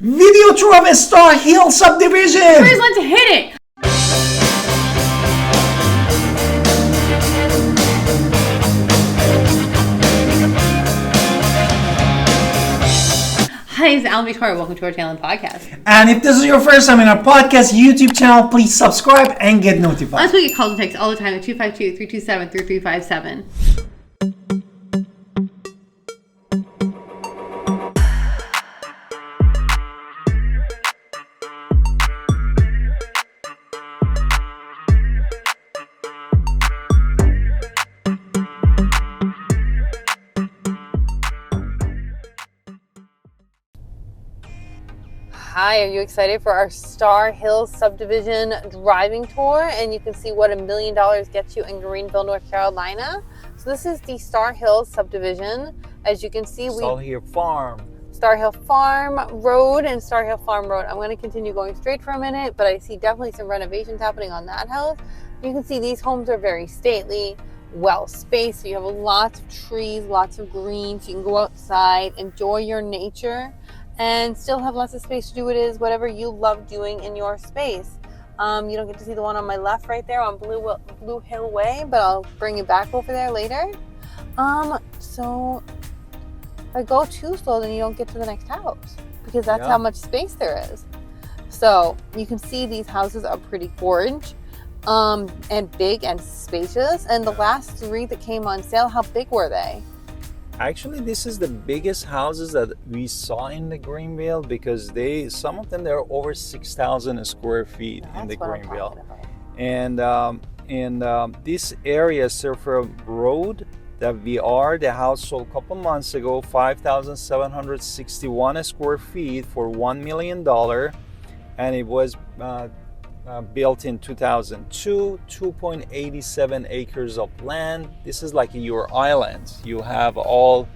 Video tour of a Star Hill Subdivision! Please let's hit it! Hi, it's Alan Victoria. Welcome to our Talent Podcast. And if this is your first time in our podcast YouTube channel, please subscribe and get notified. Last week, get calls and texts all the time at 252-327-3357. Hi, are you excited for our Star Hill Subdivision driving tour? And you can see what $1 million gets you in Greenville, North Carolina. So this is the Star Hill Subdivision. As you can see, Star Hill Farm. Star Hill Farm Road and Star Hill Farm Road. I'm going to continue going straight for a minute, but I see definitely some renovations happening on that house. You can see these homes are very stately, well spaced. So you have lots of trees, lots of green, so you can go outside, enjoy your nature, and still have lots of space to do whatever you love doing in your space. You don't get to see the one on my left right there on Blue Hill Way, but I'll bring it back over there later. So if I go too slow, then you don't get to the next house because that's how much space there is. So you can see these houses are pretty gorgeous, and big and spacious. And the last three that came on sale, how big were they? Actually, this is the biggest houses that we saw in the Greenville because some of them they're over 6,000 square feet in the Greenville. And this area, Surfer Road, that the house sold a couple months ago, 5,761 square feet for $1 million, and it was built in 2002, 2.87 acres of land. This is like your island. You have all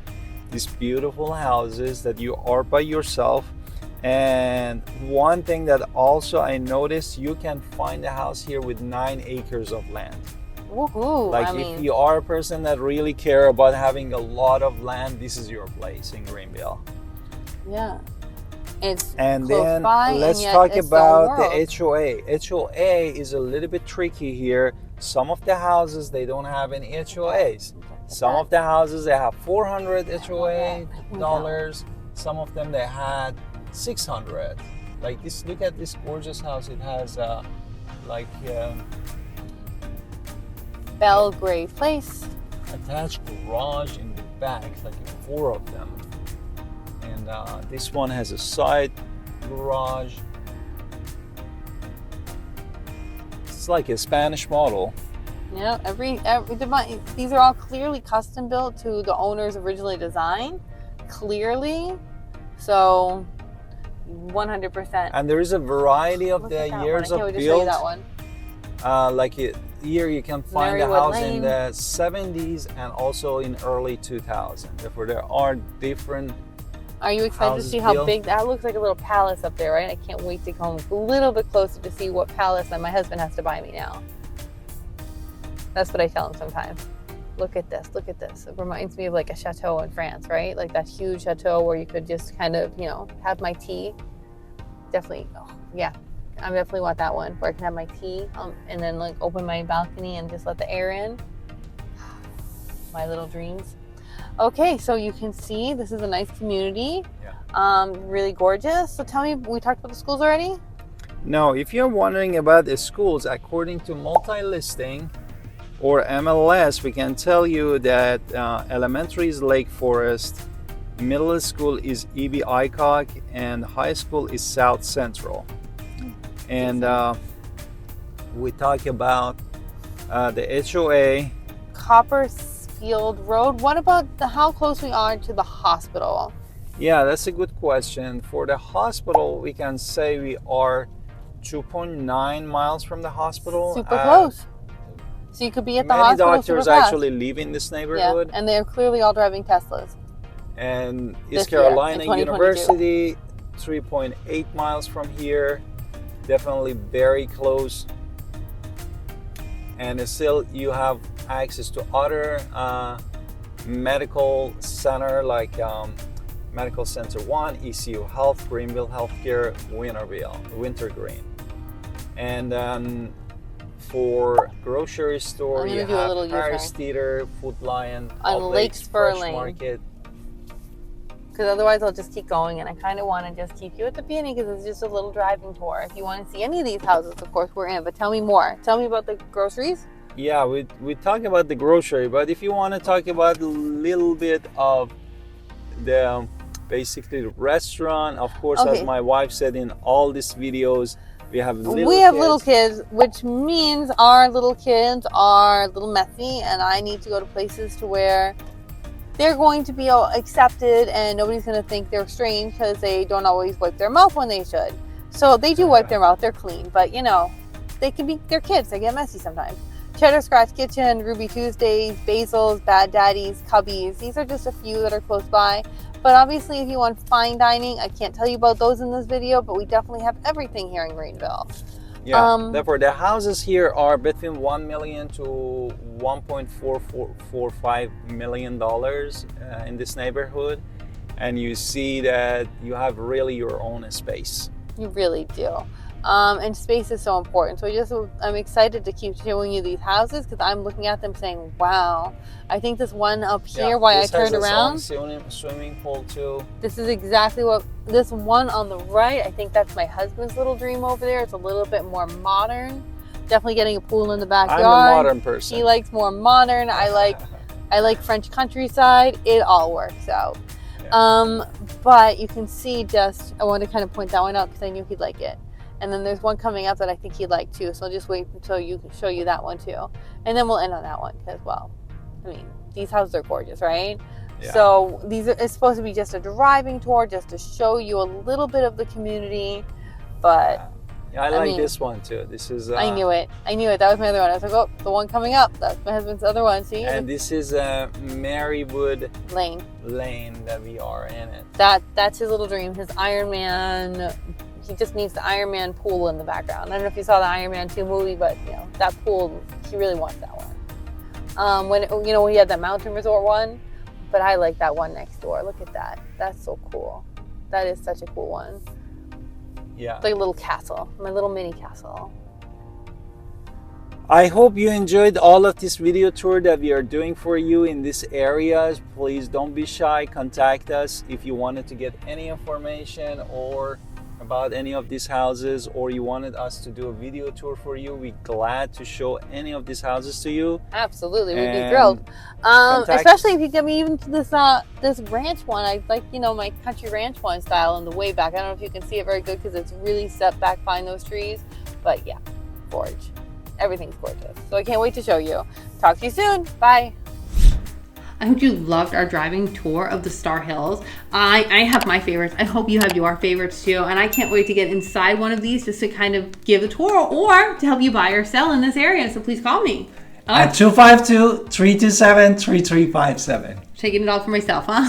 these beautiful houses that you are by yourself. And one thing that also I noticed, you can find a house here with 9 acres of land. Woohoo! If you are a person that really care about having a lot of land, this is your place in Greenville. Yeah. And then let's talk about the HOA. HOA is a little bit tricky here. Some of the houses, they don't have any HOAs. Some of the houses, they have $400 HOA dollars. Some of them, they had $600. Like this, look at this gorgeous house. It has Belgrave Place. Attached garage in the back, like 4 of them. And this one has a side garage. It's like a Spanish model. Yeah, these are all clearly custom built to the owner's originally design. Clearly, so 100%. And there is a variety of the years of build. Here you can find a house in the 70s and also in early 2000s. Therefore, there are different. Are you excited to see how big that looks? Like a little palace up there, right? I can't wait to come a little bit closer to see what palace that my husband has to buy me now. That's what I tell him sometimes. Look at this, look at this. It reminds me of like a chateau in France, right? Like that huge chateau where you could just kind of, have my tea. Definitely, I definitely want that one where I can have my tea and then like open my balcony and just let the air in. My little dreams. Okay, so you can see this is a nice community, really gorgeous. So tell me, we talked about the schools already? No, if you're wondering about the schools, according to multi-listing or MLS, we can tell you that elementary is Lake Forest, middle school is E.B. Aycock, and high school is South Central. And we talk about the HOA. Copperfield Road. What about how close we are to the hospital? Yeah, that's a good question. For the hospital, we can say we are 2.9 miles from the hospital. Super close. So you could be at the hospital. Many doctors actually live in this neighborhood. Yeah, and they're clearly all driving Teslas. And East Carolina University, 3.8 miles from here. Definitely very close. And still you have access to other medical center like Medical Center 1, ECU Health, Greenville Healthcare, Wintergreen. And then for grocery store, you have Paris Theater, Food Lion, on Lake Spur Lane. Market. Because otherwise I'll just keep going, and I kind of want to just keep you at the beginning because it's just a little driving tour. If you want to see any of these houses, of course, we're in. But tell me more. Tell me about the groceries. Yeah, we talk about the grocery, but if you want to talk about a little bit of the basically the restaurant, of course, as my wife said in all these videos, we have little kids, which means our little kids are a little messy, and I need to go to places to where they're going to be accepted and nobody's going to think they're strange because they don't always wipe their mouth when they should. So they do wipe their mouth, they're clean, but you know, they're kids, they get messy sometimes. Cheddar Scratch Kitchen, Ruby Tuesdays, Basil's, Bad Daddy's, Cubby's. These are just a few that are close by. But obviously, if you want fine dining, I can't tell you about those in this video, but we definitely have everything here in Greenville. Yeah, therefore the houses here are between $1 million to $1.445 million in this neighborhood. And you see that you have really your own space. You really do. And space is so important. So I'm excited to keep showing you these houses because I'm looking at them saying, wow. I think this one up here, I turned around. Swimming pool too. This is exactly what, this one on the right, I think that's my husband's little dream over there. It's a little bit more modern. Definitely getting a pool in the backyard. I'm a modern person. He likes more modern. I like French countryside. It all works out. Yeah. But you can see I want to kind of point that one out because I knew he'd like it. And then there's one coming up that I think he'd like too. So I'll just wait until you can show you that one too. And then we'll end on that one as well. I mean, these houses are gorgeous, right? Yeah. So it's supposed to be just a driving tour just to show you a little bit of the community. But I like this one too. This is I knew it. That was my other one. I was like, oh, the one coming up. That's my husband's other one. See? And this is Marywood Lane that we are in it. That's his little dream. His Ironman. He just needs the Ironman pool in the background. I don't know if you saw the Ironman 2 movie, but you know that pool. He really wants that one. When he had that mountain resort one, but I like that one next door. Look at that. That's so cool. That is such a cool one. Yeah. It's like a little castle, my little mini castle. I hope you enjoyed all of this video tour that we are doing for you in these areas. Please don't be shy. Contact us if you wanted to get any information or about any of these houses, or you wanted us to do a video tour for you. We're glad to show any of these houses to you. Absolutely, we'd be thrilled. Especially if you give me even this ranch one. I like my country ranch one style in the way back. I don't know if you can see it very good because it's really set back behind those trees. But yeah, gorge. Everything's gorgeous. So I can't wait to show you. Talk to you soon. Bye. I hope you loved our driving tour of the Star Hills. I have my favorites. I hope you have your favorites too. And I can't wait to get inside one of these just to kind of give a tour or to help you buy or sell in this area. So please call me. At 252-327-3357. Taking it all for myself, huh?